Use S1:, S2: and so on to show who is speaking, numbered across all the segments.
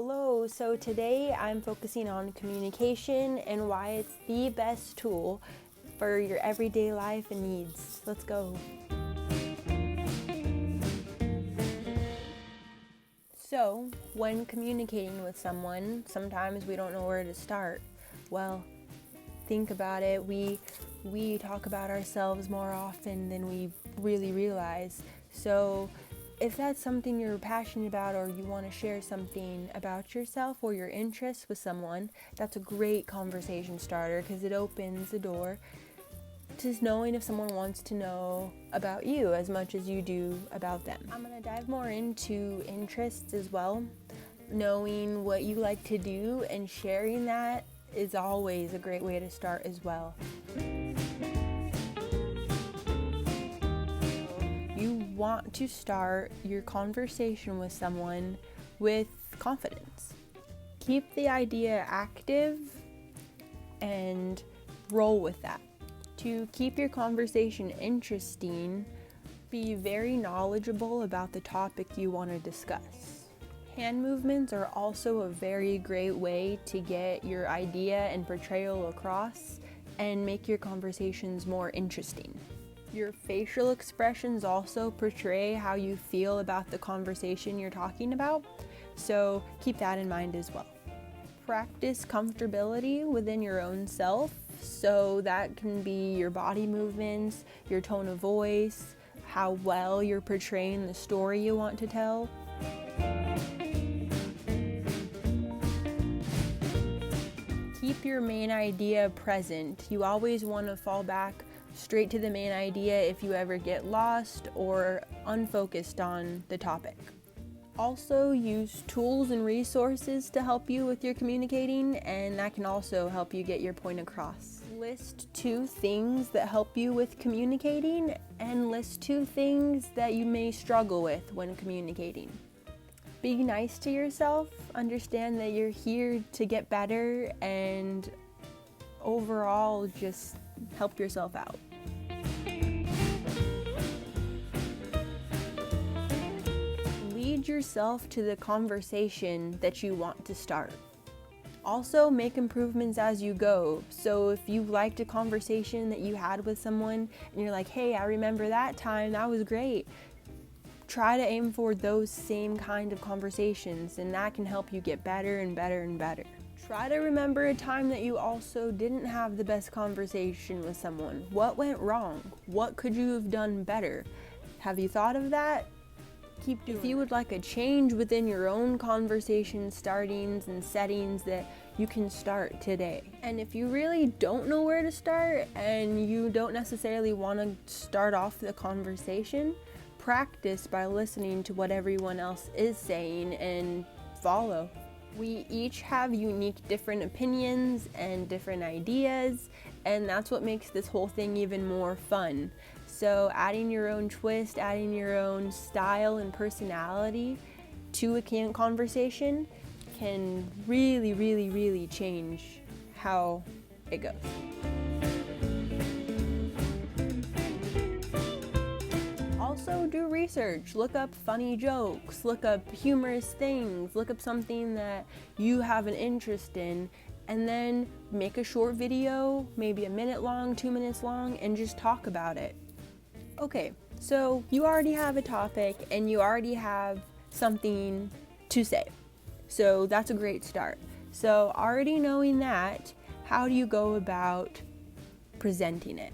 S1: Hello, so today I'm focusing on communication and why it's the best tool for your everyday life and needs. Let's go. So, when communicating with someone, sometimes we don't know where to start. Well, think about it. We talk about ourselves more often than we really realize. So, if that's something you're passionate about or you want to share something about yourself or your interests with someone, that's a great conversation starter because it opens the door to knowing if someone wants to know about you as much as you do about them. I'm going to dive more into interests as well. Knowing what you like to do and sharing that is always a great way to start as well. You want to start your conversation with someone with confidence. Keep the idea active and roll with that. To keep your conversation interesting, be very knowledgeable about the topic you want to discuss. Hand movements are also a very great way to get your idea and portrayal across and make your conversations more interesting. Your facial expressions also portray how you feel about the conversation you're talking about, so keep that in mind as well. Practice comfortability within your own self, so that can be your body movements, your tone of voice, how well you're portraying the story you want to tell. Keep your main idea present. You always want to fall back straight to the main idea if you ever get lost or unfocused on the topic. Also use tools and resources to help you with your communicating, and that can also help you get your point across. List 2 things that help you with communicating and list 2 things that you may struggle with when communicating. Be nice to yourself, understand that you're here to get better, and overall just help yourself out. Lead yourself to the conversation that you want to start. Also, make improvements as you go. So if you liked a conversation that you had with someone and you're like, hey, I remember that time, that was great. Try to aim for those same kind of conversations, and that can help you get better and better and better. Try to remember a time that you also didn't have the best conversation with someone. What went wrong? What could you have done better? Have you thought of that? Keep doing it. If you would like a change within your own conversation startings and settings, that you can start today. And if you really don't know where to start and you don't necessarily want to start off the conversation, practice by listening to what everyone else is saying and follow. We each have unique different opinions and different ideas, and that's what makes this whole thing even more fun. So adding your own twist, adding your own style and personality to a conversation can really change how it goes. Also do research, look up funny jokes, look up humorous things, look up something that you have an interest in, and then make a short video, maybe 1 minute long, 2 minutes long, and just talk about it. Okay, so you already have a topic and you already have something to say. So that's a great start. So already knowing that, how do you go about presenting it?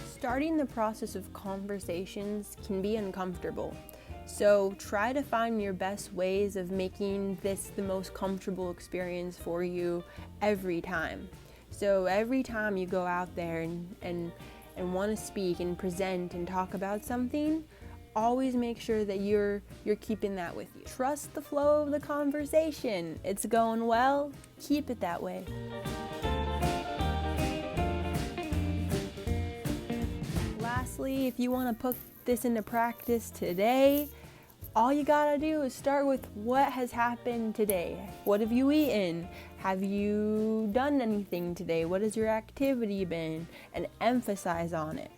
S1: Starting the process of conversations can be uncomfortable. So try to find your best ways of making this the most comfortable experience for you every time. So every time you go out there and want to speak and present and talk about something, always make sure that you're keeping that with you. Trust the flow of the conversation. It's going well, keep it that way. Lastly, if you want to put this into practice today, all you gotta do is start with what has happened today. What have you eaten? Have you done anything today? What has your activity been? And emphasize on it.